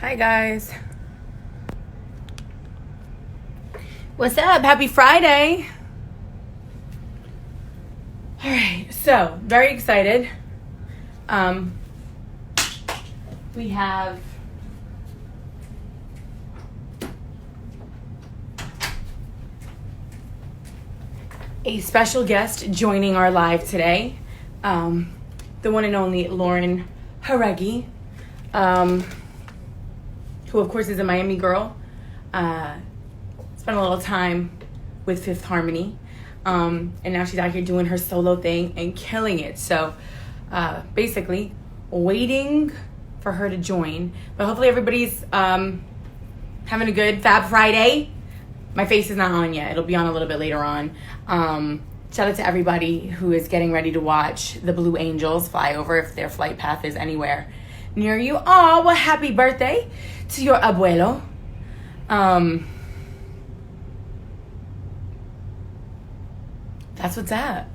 Hi guys. What's up? Happy Friday. All right, so very excited. We have a special guest joining our live today. The one and only Lauren Jauregui, who of course is a Miami girl. Spent a little time with Fifth Harmony. And now she's out here doing her solo thing and killing it. So basically waiting for her to join. But hopefully everybody's having a good Fab Friday. My face is not on yet. It'll be on a little bit later on. Shout out to everybody who is getting ready to watch the Blue Angels fly over if their flight path is anywhere near you. Oh, well, happy birthday to your abuelo. That's what's up.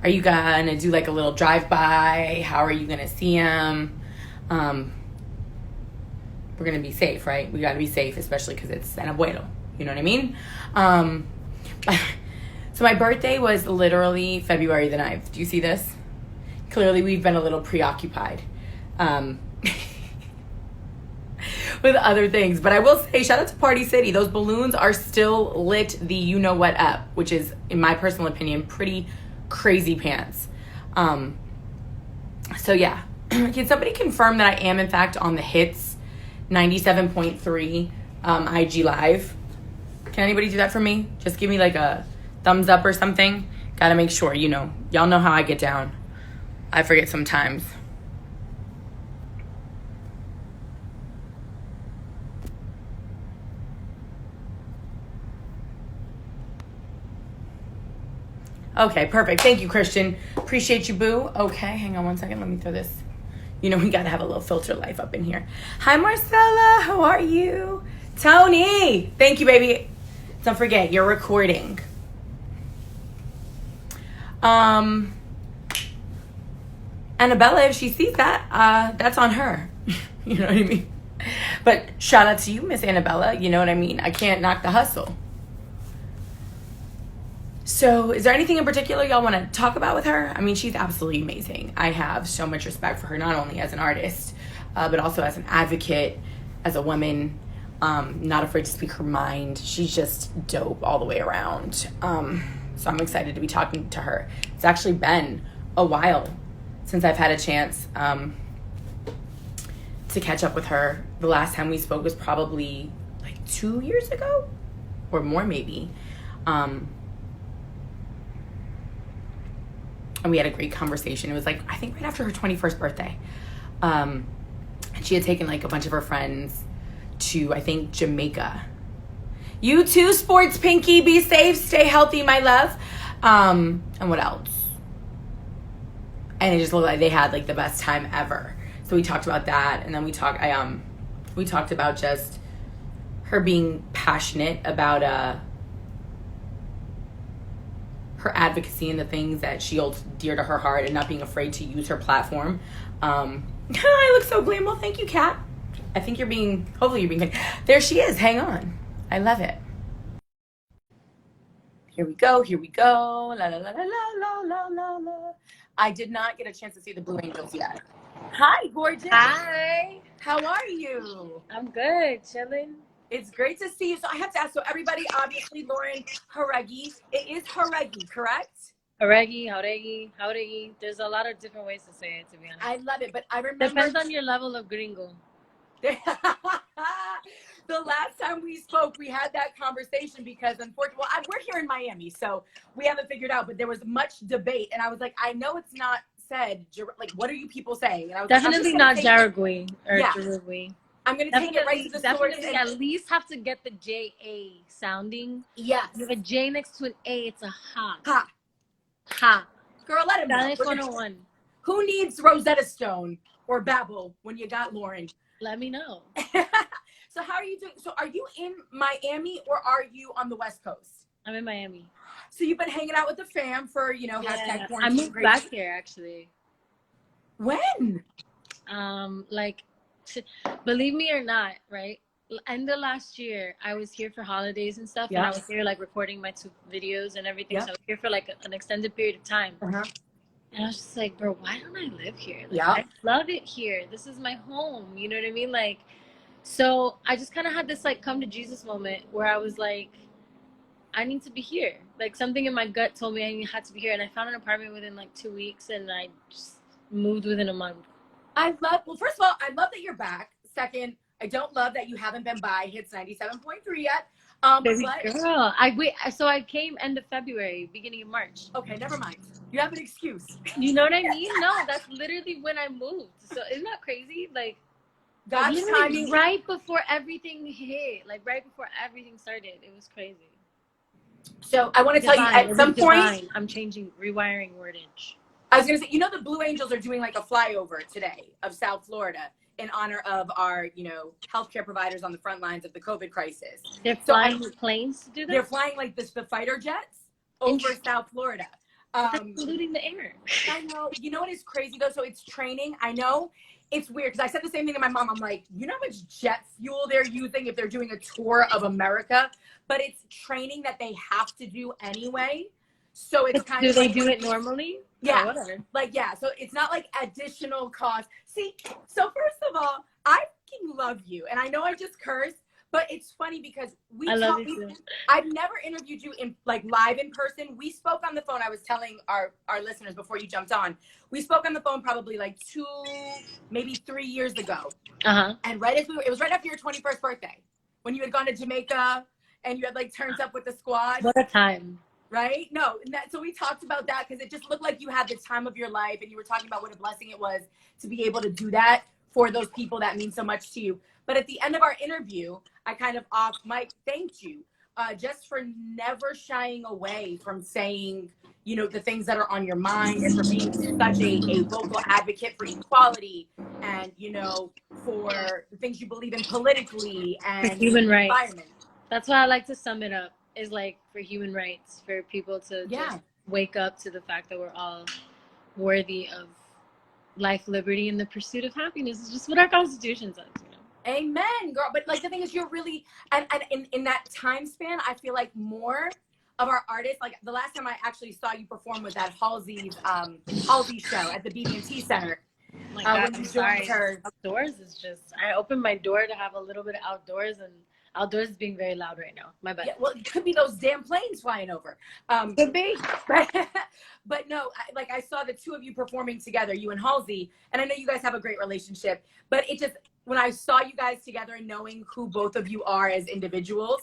Are you gonna do like a little drive-by? How are you gonna see him? We're gonna be safe, right? We gotta be safe, especially because it's an abuelo. You know what I mean? So my birthday was literally February the 9th. Do you see this? Clearly we've been a little preoccupied with other things. But I will say, shout out to Party City. Those balloons are still lit the you-know-what up, which is, in my personal opinion, pretty crazy pants. So yeah. Can somebody confirm that I am, in fact, on the Hits 97.3 IG Live? Can anybody do that for me? Just give me like a thumbs up or something. Gotta make sure, you know. Y'all know how I get down. I forget sometimes. Okay, perfect. Thank you, Christian. Appreciate you, boo. Okay, hang on one second. Let me throw this. You know, we got to have a little filter life up in here. Hi, Marcella. How are you? Tony. Thank you, baby. Don't forget, you're recording. Annabella, if she sees that, that's on her. You know what I mean? But shout out to you, Miss Annabella. You know what I mean? I can't knock the hustle. So is there anything in particular y'all want to talk about with her? I mean, she's absolutely amazing. I have so much respect for her, not only as an artist, but also as an advocate, as a woman, not afraid to speak her mind. She's just dope all the way around. So I'm excited to be talking to her. It's actually been a while since I've had a chance to catch up with her. The last time we spoke was probably like 2 years ago or more maybe. And we had a great conversation. It was like, I think right after her 21st birthday. And she had taken like a bunch of her friends to, I think, Jamaica. You too, Sports Pinky. Be safe. Stay healthy, my love. And what else? And it just looked like they had like the best time ever. So we talked about that. And then we talked about just her being passionate about her advocacy and the things that she holds dear to her heart and not being afraid to use her platform. I look so glam. Well, thank you, Kat. I think hopefully you're being, there she is. Hang on. I love it. Here we go. La, la, la, la, la, la, la, la. I did not get a chance to see the Blue Angels yet. Hi, gorgeous. Hi. How are you? I'm good. Chilling. It's great to see you. So I have to ask, so everybody, obviously, Lauren Jauregui. It is Jauregui, correct? Jauregui. There's a lot of different ways to say it, to be honest. I love it, but I remember... Depends on your level of gringo. The last time we spoke, we had that conversation because unfortunately, we're here in Miami, so we haven't figured out, but there was much debate, and I was like, I know it's not said, like, what are you people saying? And I was definitely like, not Jauregui or Jauregui. I'm going to take it right to the source. Definitely at least have to get the J-A sounding. Yes. You have a J next to an A, it's a ha. Ha. Ha. Girl, let him know. Spanish 101. Who needs Rosetta Stone or Babel when you got Lauren? Let me know. So how are you doing? So are you in Miami or are you on the West Coast? I'm in Miami. So you've been hanging out with the fam for, hashtag quarantine. I moved back here, actually. When? Like believe me or not, right? End of last year, I was here for holidays and stuff, and I was here like recording my 2 videos and everything. So I was here for like an extended period of time. And I was just like, bro, why don't I live here? Like, I love it here. This is my home. You know what I mean? Like, so I just kind of had this like come to Jesus moment where I was like, I need to be here. Like something in my gut told me I had to be here. And I found an apartment within like 2 weeks, and I just moved within a month. Well, first of all, I love that you're back. Second, I don't love that you haven't been by Hits 97.3 yet. Baby girl, so I came end of February, beginning of March. Okay, never mind. You have an excuse. You know what I mean? No, that's literally when I moved. So isn't that crazy? Like, God's timing, right before everything hit, like right before everything started. It was crazy. So I want to tell you, at some point, I'm changing, rewiring wordage. I was going to say, you know, the Blue Angels are doing like a flyover today of South Florida in honor of our, you know, healthcare providers on the front lines of the COVID crisis. They're flying planes to do that? They're flying like the fighter jets over South Florida. Polluting the air. I know. You know what is crazy though? So it's training. I know it's weird because I said the same thing to my mom. I'm like, you know how much jet fuel they're using if they're doing a tour of America? But it's training that they have to do anyway. So it's kind of do they do it normally? Yeah. Like, yeah. So it's not like additional cost. See, so first of all, I fucking love you. And I know I just cursed, but it's funny because I've never interviewed you in like live in person. We spoke on the phone. I was telling our listeners before you jumped on, we spoke on the phone probably like 2, maybe 3 years ago. And it was right after your 21st birthday when you had gone to Jamaica and you had like turned up with the squad. What a time. Right? No. So we talked about that because it just looked like you had the time of your life, and you were talking about what a blessing it was to be able to do that for those people that mean so much to you. But at the end of our interview, I kind of off mic thanked you just for never shying away from saying, you know, the things that are on your mind, and for being such a vocal advocate for equality and, you know, for the things you believe in politically and human rights. That's why I like to sum it up. Is like for human rights, for people to just wake up to the fact that we're all worthy of life, liberty, and the pursuit of happiness. Is just what our Constitution says, you know. Amen, girl. But like the thing is, you're really, and in that time span, I feel like more of our artists, like the last time I actually saw you perform with that Halsey show at the BB&T Center. Oh my God, I'm sorry. Outdoors is just, I opened my door to have a little bit of outdoors, and outdoors is being very loud right now. My bad. Yeah, well, it could be those damn planes flying over. Could be. But no, I saw the two of you performing together, you and Halsey, and I know you guys have a great relationship. But it just, when I saw you guys together and knowing who both of you are as individuals,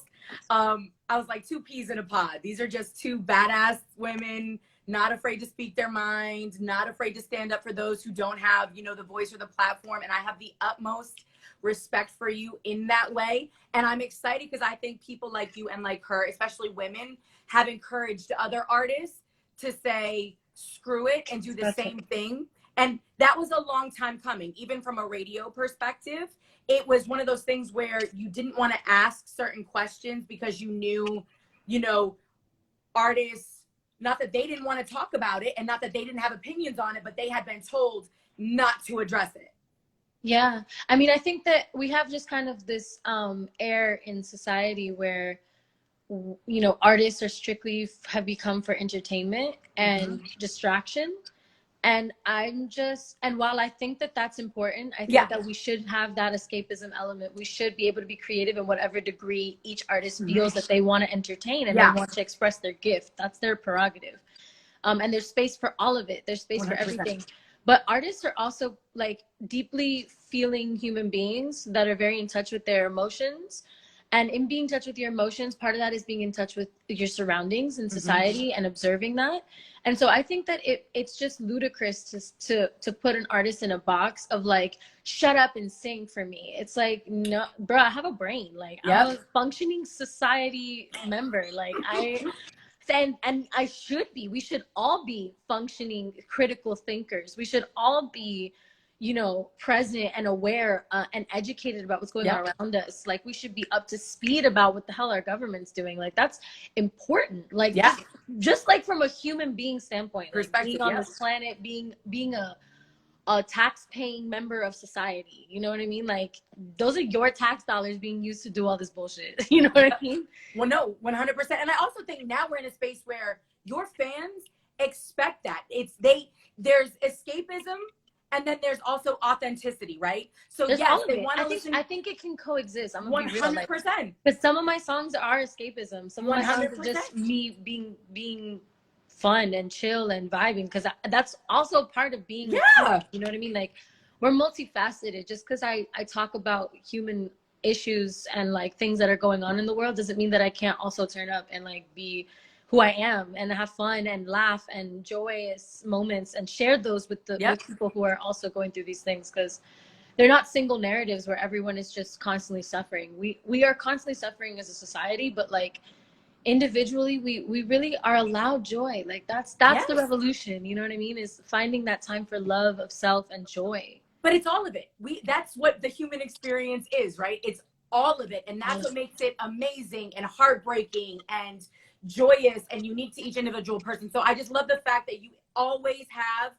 I was like 2 peas in a pod. These are just 2 badass women, not afraid to speak their mind, not afraid to stand up for those who don't have, you know, the voice or the platform. And I have the utmost respect for you in that way. And I'm excited because I think people like you and like her, especially women, have encouraged other artists to say, screw it and do the same thing. And that was a long time coming, even from a radio perspective. It was one of those things where you didn't want to ask certain questions because you knew, you know, artists, not that they didn't want to talk about it and not that they didn't have opinions on it, but they had been told not to address it. Yeah. I mean, I think that we have just kind of this air in society where, you know, artists are strictly have become for entertainment and distraction. And and while I think that that's important, I think that we should have that escapism element. We should be able to be creative in whatever degree each artist feels that they want to entertain and they want to express their gift. That's their prerogative. And there's space for all of it. There's space 100%. For everything. But artists are also like deeply feeling human beings that are very in touch with their emotions. And in being in touch with your emotions, part of that is being in touch with your surroundings and society and observing that. And so I think that it's just ludicrous to put an artist in a box of like, shut up and sing for me. It's like, no, bro, I have a brain. Like, I'm a functioning society member. Like, and I should be. We should all be functioning critical thinkers. We should all be, you know, present and aware and educated about what's going on around us. Like, we should be up to speed about what the hell our government's doing. Like, that's important. Like, just like from a human being standpoint, like being on this planet, being a tax-paying member of society. You know what I mean? Like, those are your tax dollars being used to do all this bullshit. You know what I mean? Well, no, 100%. And I also think now we're in a space where your fans expect that. There's escapism and then there's also authenticity, right? So There's yes, all of they it. want to listen. I think it can coexist. I'm gonna be real, like, 100%. because some of my songs are escapism. Some of my songs are 100%. just me being fun and chill and vibing, because that's also part of being Yeah. you know what I mean? Like, we're multifaceted. Just because I talk about human issues and like things that are going on in the world doesn't mean that I can't also turn up and like be who I am and have fun and laugh and joyous moments and share those with the with people who are also going through these things, because they're not single narratives where everyone is just constantly suffering. We are constantly suffering as a society, but like individually we really are allowed joy. Like that's the revolution, you know what I mean, is finding that time for love of self and joy. But it's all of it. That's what the human experience is, right? It's all of it. And that's what makes it amazing and heartbreaking and joyous and unique to each individual person. So I just love the fact that you always have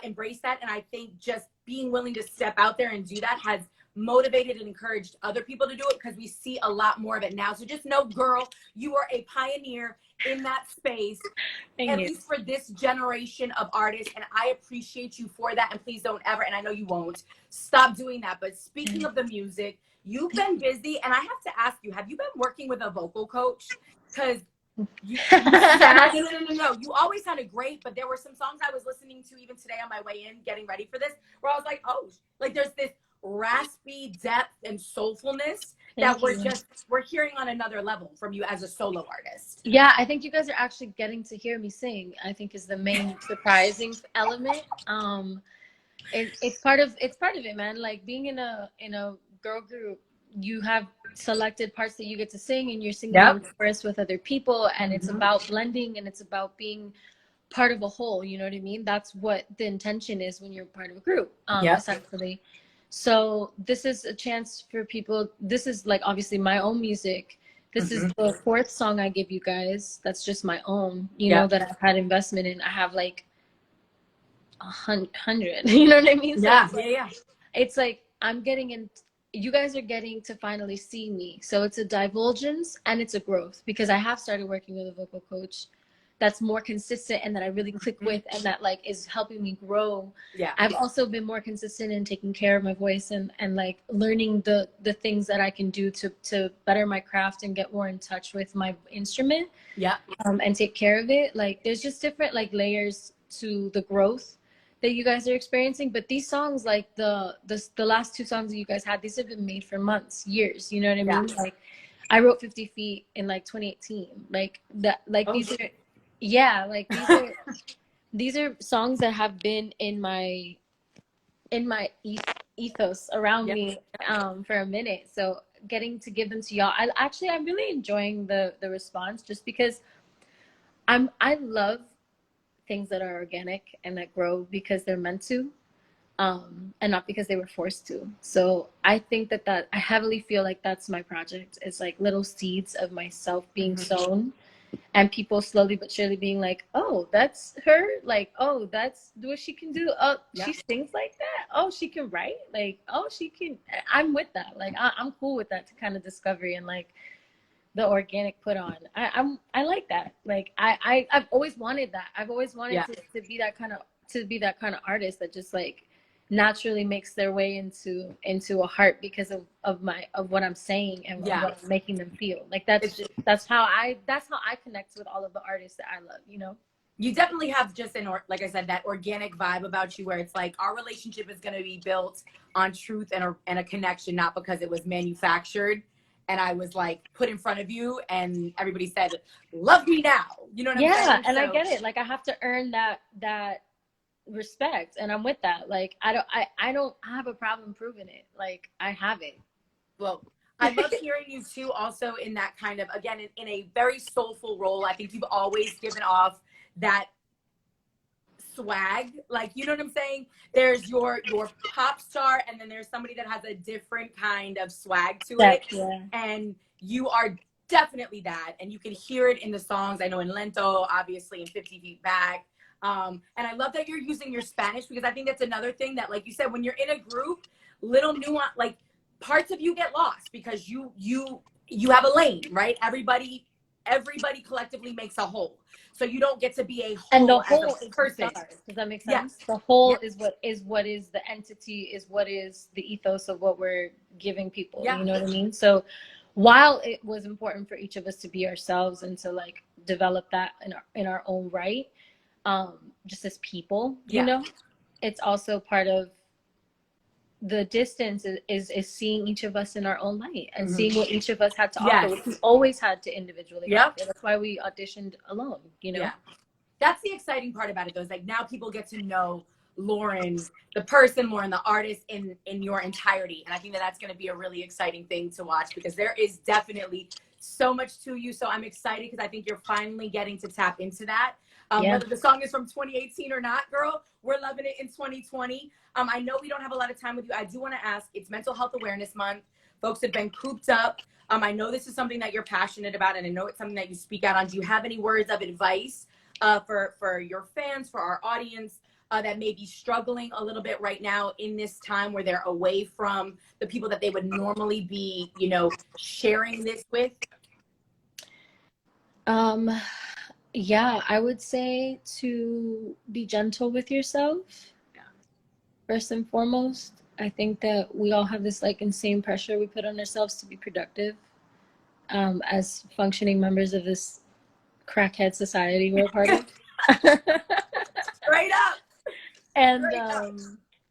embraced that. And I think just being willing to step out there and do that has motivated and encouraged other people to do it, because we see a lot more of it now. So just know, girl, you are a pioneer in that space, at least for this generation of artists, and I appreciate you for that. And please don't ever, and I know you won't, stop doing that. But speaking of the music, you've been busy, and I have to ask you, have you been working with a vocal coach? Because you no, you always sounded great, but there were some songs I was listening to even today on my way in getting ready for this where I was like, oh, like there's this raspy depth and soulfulness that we're hearing on another level from you as a solo artist. Yeah, I think you guys are actually getting to hear me sing, I think, is the main surprising element. It's part of it, man. Like, being in a girl group, you have selected parts that you get to sing, and you're singing in chorus with other people, and it's about blending, and it's about being part of a whole. You know what I mean? That's what the intention is when you're part of a group, essentially. So this is a chance for people. This is like obviously my own music. This is the fourth song I give you guys. That's just my own, you know, that I've had investment in. I have like 100, you know what I mean? So it's like I'm getting in. You guys are getting to finally see me. So it's a divulgence and it's a growth, because I have started working with a vocal coach that's more consistent and that I really click with, and that like is helping me grow. I've also been more consistent in taking care of my voice and like learning the things that I can do to better my craft and get more in touch with my instrument. And take care of it. Like, there's just different like layers to the growth that you guys are experiencing. But these songs, like the last two songs that you guys had, these have been made for months, years, you know what I mean? Like, I wrote 50 Feet in like 2018. Like that, like these are like these are songs that have been in my ethos around me for a minute. So getting to give them to y'all, I'm really enjoying the response, just because I love things that are organic and that grow because they're meant to, and not because they were forced to. So I think that I heavily feel like that's my project. It's like little seeds of myself being sown, and people slowly but surely being like, oh, that's her. Like, oh, that's what she can do. Oh, she sings like that. Oh, she can write. Like, oh, she can. I'm with that. Like, I'm cool with that kind of discovery and like the organic put on. I like that. Like, I've always wanted that. I've always wanted to be that kind of artist that just like naturally makes their way into a heart because of what I'm saying and what I'm making them feel. Like, that's how I connect with all of the artists that I love, you know? You definitely have just like I said, that organic vibe about you, where it's like our relationship is going to be built on truth and a connection, not because it was manufactured and I was like put in front of you and everybody said, love me now. You know what I'm saying? Yeah, and I get it. Like, I have to earn that respect, and I'm with that. Like, I don't have a problem proving it. Like, I have it. Well, I love hearing you too, also in that kind of, again, in a very soulful role. I think you've always given off that swag, like, you know what I'm saying? There's your pop star, and then there's somebody that has a different kind of swag to it. And you are definitely that, and you can hear it in the songs. I know in Lento, obviously, in 50 Feet Back. And I love that you're using your Spanish, because I think that's another thing that, like you said, when you're in a group, little nuance, like parts of you get lost because you have a lane, right? Everybody collectively makes a whole. So you don't get to be a And the whole as whole a is the person. star. Does that make Yes. sense? The whole Yep. is what is the entity, is what is the ethos of what we're giving people. Yeah. You know what I mean? So while it was important for each of us to be ourselves and to like develop that in our own right, just as people, you Yeah. know, it's also part of the distance is seeing each of us in our own light and seeing what each of us had to offer, Yes. which we always had to individually Yep. offer. That's why we auditioned alone, you know? Yeah. That's the exciting part about it, though, is like now people get to know Lauren, the person, Lauren, the artist, in your entirety. And I think that that's going to be a really exciting thing to watch, because there is definitely so much to you. So I'm excited, because I think you're finally getting to tap into that. Yeah. Whether the song is from 2018 or not, girl, we're loving it in 2020. I know we don't have a lot of time with you. I do want to ask, it's Mental Health Awareness Month. Folks have been cooped up. I know this is something that you're passionate about, and I know it's something that you speak out on. Do you have any words of advice for your fans, for our audience, that may be struggling a little bit right now in this time where they're away from the people that they would normally be, sharing this with? Yeah, I would say to be gentle with yourself. Yeah. First and foremost. I think that we all have this like insane pressure we put on ourselves to be productive, as functioning members of this crackhead society we're a part of. Straight up. And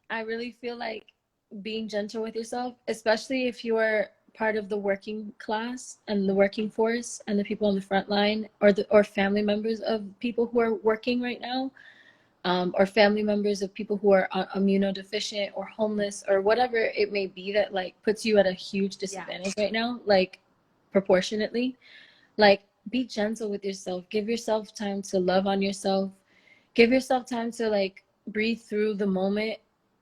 I really feel like being gentle with yourself, especially if you're part of the working class and the working force and the people on the front line, or family members of people who are working right now, or family members of people who are immunodeficient or homeless or whatever it may be, that like puts you at a huge disadvantage right now, like proportionately. Like, be gentle with yourself. Give yourself time to love on yourself. Give yourself time to like breathe through the moment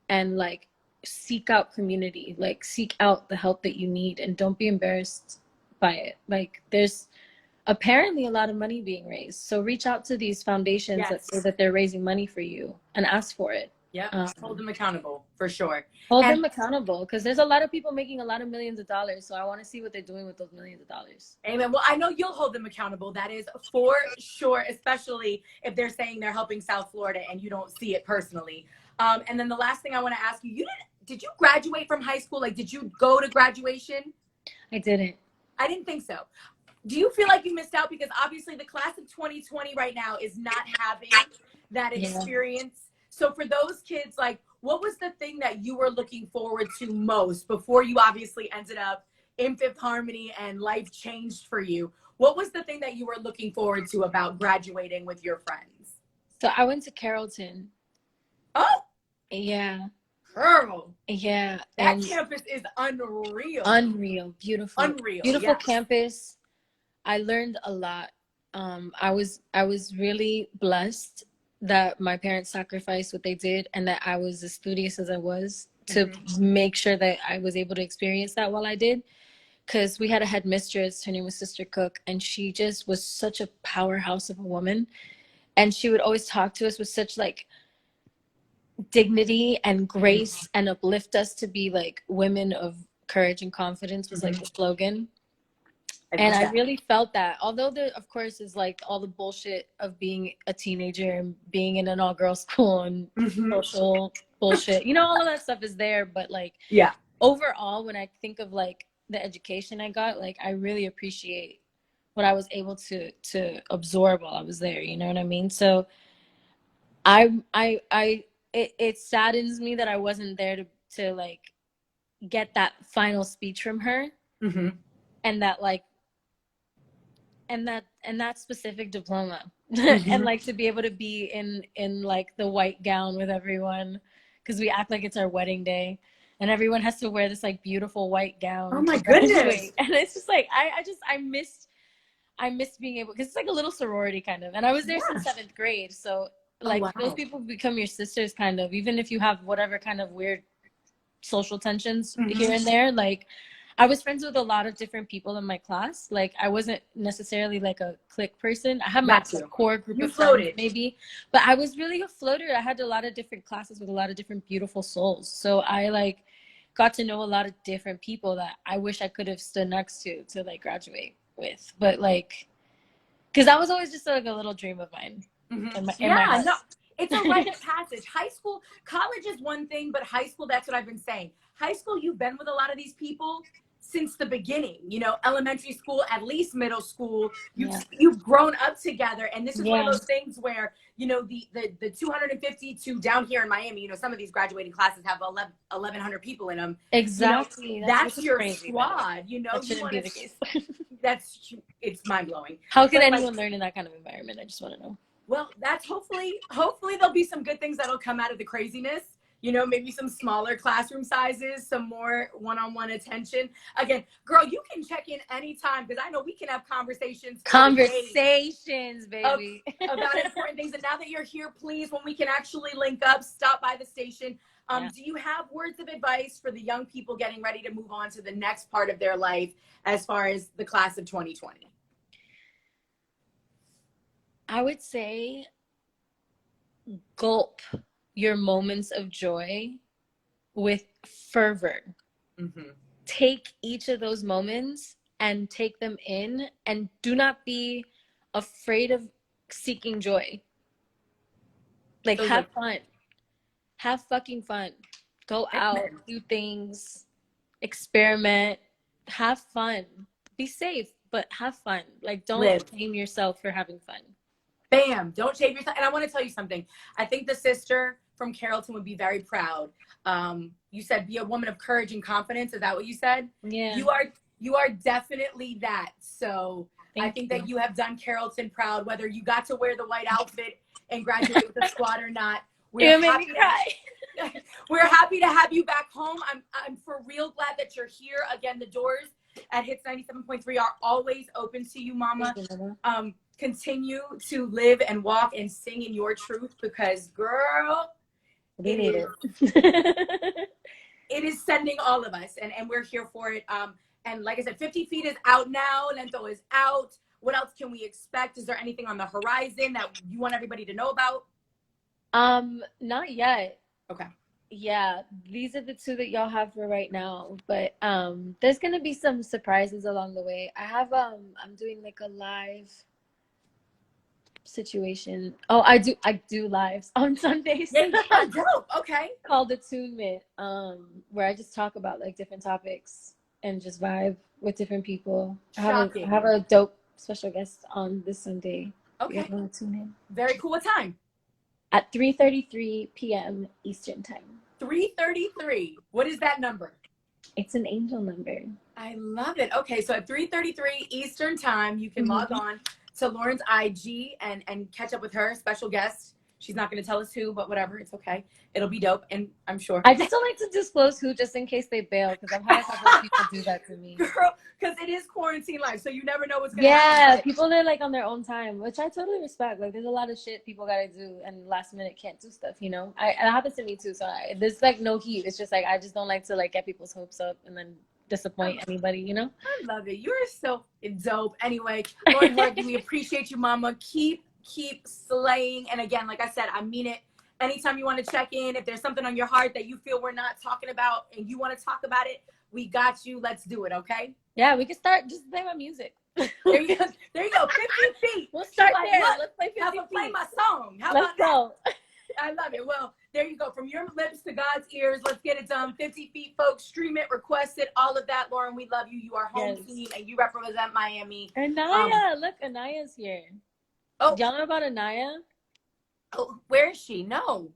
and like seek out community, like seek out the help that you need, and don't be embarrassed by it. Like, there's apparently a lot of money being raised, so reach out to these foundations that say that they're raising money for you and ask for it. Yeah, hold them accountable for sure. Hold them accountable, because there's a lot of people making a lot of millions of dollars, so I want to see what they're doing with those millions of dollars. Amen. Well, I know you'll hold them accountable. That is for sure, especially if they're saying they're helping South Florida and you don't see it personally. And then the last thing I want to ask you, did you graduate from high school? Like, did you go to graduation? I didn't. I didn't think so. Do you feel like you missed out? Because obviously the class of 2020 right now is not having that experience. So for those kids, like, what was the thing that you were looking forward to most before you obviously ended up in Fifth Harmony and life changed for you? What was the thing that you were looking forward to about graduating with your friends? So I went to Carrollton. Oh, yeah. Girl. Yeah. That campus is unreal. Unreal. Beautiful. Unreal. Beautiful campus. I learned a lot. I was really blessed that my parents sacrificed what they did, and that I was as studious as I was to make sure that I was able to experience that while I did. Because we had a headmistress, her name was Sister Cook, and she just was such a powerhouse of a woman. And she would always talk to us with such like dignity and grace, and uplift us to be like women of courage and confidence was like the slogan. And I really felt that, although there of course is like all the bullshit of being a teenager and being in an all-girls school and social bullshit, all of that stuff is there, but like overall, when I think of like the education I got, like I really appreciate what I was able to absorb while I was there, you know what I mean? So it saddens me that I wasn't there to like get that final speech from her, and that like and that specific diploma, and like to be able to be in like the white gown with everyone, because we act like it's our wedding day and everyone has to wear this like beautiful white gown. Oh my goodness. And it's just like I missed being able, because it's like a little sorority kind of, and I was there since 7th grade, so like those people become your sisters kind of, even if you have whatever kind of weird social tensions here and there. Like, I was friends with a lot of different people in my class. Like, I wasn't necessarily like a clique person. I had my core group of friends maybe, but I was really a floater. I had a lot of different classes with a lot of different beautiful souls. So I like got to know a lot of different people that I wish I could have stood next to like graduate with. But like, because that was always just like a little dream of mine. In my heart. No, it's a rite of passage. High school, college is one thing, but high school, that's what I've been saying. High school, you've been with a lot of these people since the beginning, you know, elementary school, at least middle school, you've grown up together. And this is one of those things where, you know, the 250 to down here in Miami, you know, some of these graduating classes have 1,100 people in them. Exactly. You know, that's your crazy, squad, you know. That shouldn't be the case. It's mind blowing. How could anyone learn in that kind of environment? I just want to know. Well, that's hopefully there'll be some good things that'll come out of the craziness. You know, maybe some smaller classroom sizes, some more one-on-one attention. Again, girl, you can check in anytime because I know we can have conversations. Conversations, baby. About important things. And now that you're here, please, when we can actually link up, stop by the station. Do you have words of advice for the young people getting ready to move on to the next part of their life as far as the class of 2020? I would say gulp your moments of joy with fervor. Take each of those moments and take them in, and do not be afraid of seeking joy. Like, have fun. Have fucking fun. Go out, do things, experiment, have fun. Be safe, but have fun. Like, don't blame yourself for having fun. Bam, don't shave yourself. And I want to tell you something. I think the sister from Carrollton would be very proud. You said be a woman of courage and confidence. Is that what you said? Yeah. You are definitely that. So I think that you have done Carrollton proud, whether you got to wear the white outfit and graduate with a squad or not. We're happy to have you back home. I'm for real glad that you're here. Again, the doors at Hits 97.3 are always open to you, Mama. Continue to live and walk and sing in your truth because, girl, it is sending all of us, and we're here for it. And like I said, 50 Feet is out now. Lento is out. What else can we expect? Is there anything on the horizon that you want everybody to know about? Not yet. Okay. Yeah, these are the two that y'all have for right now, but there's gonna be some surprises along the way. I have I'm doing like a live situation. Oh, I do lives on Sundays. Dope. Okay. Called Attunement, where I just talk about like different topics and just vibe with different people. I have a dope special guest on this Sunday. Okay. Tune in. Very cool. What time? At 3:33 p.m. Eastern time. 3:33. What is that number? It's an angel number. I love it. Okay, so at 3:33 Eastern time, you can log on to Lauren's IG and catch up with her, special guest. She's not going to tell us who, but whatever, it's okay. It'll be dope, and I'm sure. I just don't like to disclose who, just in case they bail, because I've had a couple of people do that to me. Girl, because it is quarantine life, so you never know what's going to happen. Yeah, people are like on their own time, which I totally respect. Like, there's a lot of shit people got to do, and last minute can't do stuff, you know? It happens to me too, so there's like no heat. It's just like, I just don't like to like get people's hopes up and then disappoint anybody, you know? I love it. You're so dope. Anyway, Lauren Jauregui, we appreciate you, Mama. Keep slaying. And again, like I said, I mean it. Anytime you want to check in, if there's something on your heart that you feel we're not talking about and you want to talk about it, we got you. Let's do it, okay? Yeah, we can start. Just play my music. There you go. 50 Feet. We'll start there. Like, let's play 50 Feet. Play my song. How about that? I love it. Well, there you go. From your lips to God's ears. Let's get it done. 50 Feet, folks. Stream it, request it, all of that. Lauren, we love you. You are home team, and you represent Miami. Anaya, look, Anaya's here. Oh, y'all know about Anaya? Oh, where is she? No.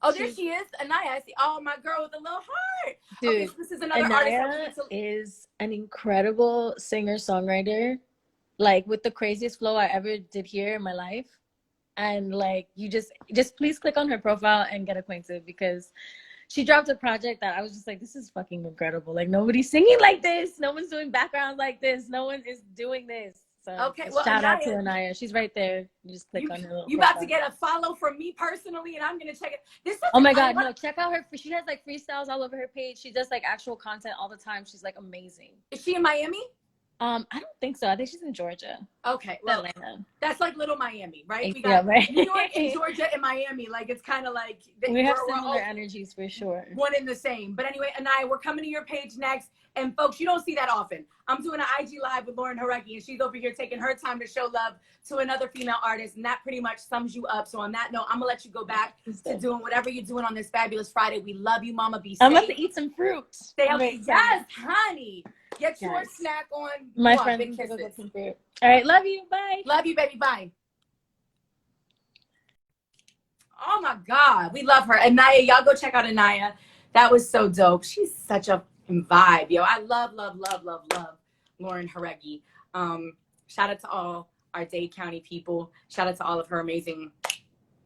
Oh, there she is. Anaya. I see. Oh, my girl with a little heart. Dude, okay, so this is another Anaya is an incredible singer-songwriter, like with the craziest flow I ever did hear in my life. And like, you just please click on her profile and get acquainted, because she dropped a project that I was just like, this is fucking incredible. Like, nobody's singing like this. No one's doing backgrounds like this. No one is doing this. So Okay, well, shout out to Anaya, Anaya. She's right there. You just click on her little you profile. about to get a follow from me personally, and I'm gonna check it. This Oh my God, no, check out her. She has like freestyles all over her page. She does like actual content all the time. She's like amazing. Is she in Miami? I don't think so. I think she's in Georgia. Okay, well, Atlanta. That's like little Miami, right? We Yeah, got right. New York and Georgia and Miami. Like, it's kind of like We have we're similar all energies for sure. one and the same. But anyway, Anaya, we're coming to your page next. And folks, you don't see that often. I'm doing an IG live with Lauren Jauregui, and she's over here taking her time to show love to another female artist, and that pretty much sums you up. So on that note, I'm gonna let you go back to doing whatever you're doing on this fabulous Friday. We love you, Mama. Be safe. I'm about to eat some fruit. Stay healthy. Yes, honey. Get your snack on. My friend, big kisses. get some fruit. All right, love you. Bye. Love you, baby. Bye. Oh my God, we love her. Anaya, y'all go check out Anaya. That was so dope. She's such a vibe, yo. I love Lauren Jauregui. Shout out to all our Dade County people. Shout out to all of her amazing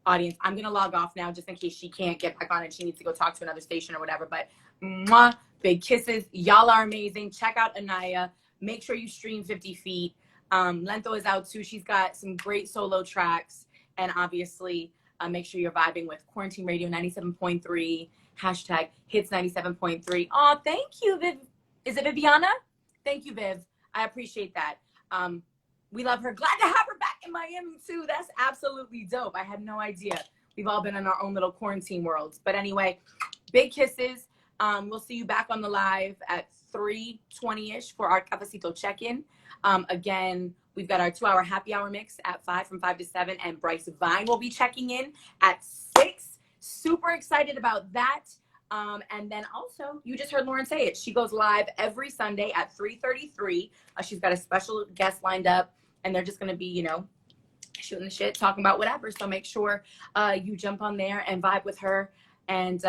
audience. I'm gonna log off now just in case she can't get back on and she needs to go talk to another station or whatever. But mwah, big kisses. Y'all are amazing. Check out Anaya. Make sure you stream 50 Feet. Lento is out too. She's got some great solo tracks, and obviously make sure you're vibing with Quarantine Radio 97.3, hashtag hits 97.3. Oh, thank you, Viv. Is it Viviana? Thank you, Viv. I appreciate that. We love her. Glad to have her back in Miami too. That's absolutely dope. I had no idea. We've all been in our own little quarantine worlds. But anyway, big kisses. We'll see you back on the live at 3:20-ish for our Cafecito check-in. Again, we've got our 2-hour happy hour mix at 5 from 5 to 7, and Bryce Vine will be checking in at 6. Super excited about that. And then also, you just heard Lauren say it. She goes live every Sunday at 3:33. She's got a special guest lined up, and they're just going to be, you know, shooting the shit, talking about whatever. So make sure you jump on there and vibe with her. And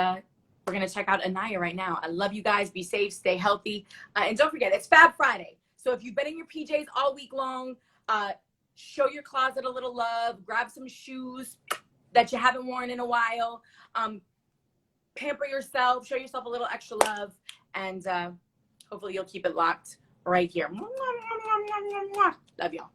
we're going to check out Anaya right now. I love you guys. Be safe. Stay healthy. And don't forget, it's Fab Friday. So if you've been in your PJs all week long, show your closet a little love. Grab some shoes that you haven't worn in a while. Pamper yourself. Show yourself a little extra love. And hopefully you'll keep it locked right here. Love y'all.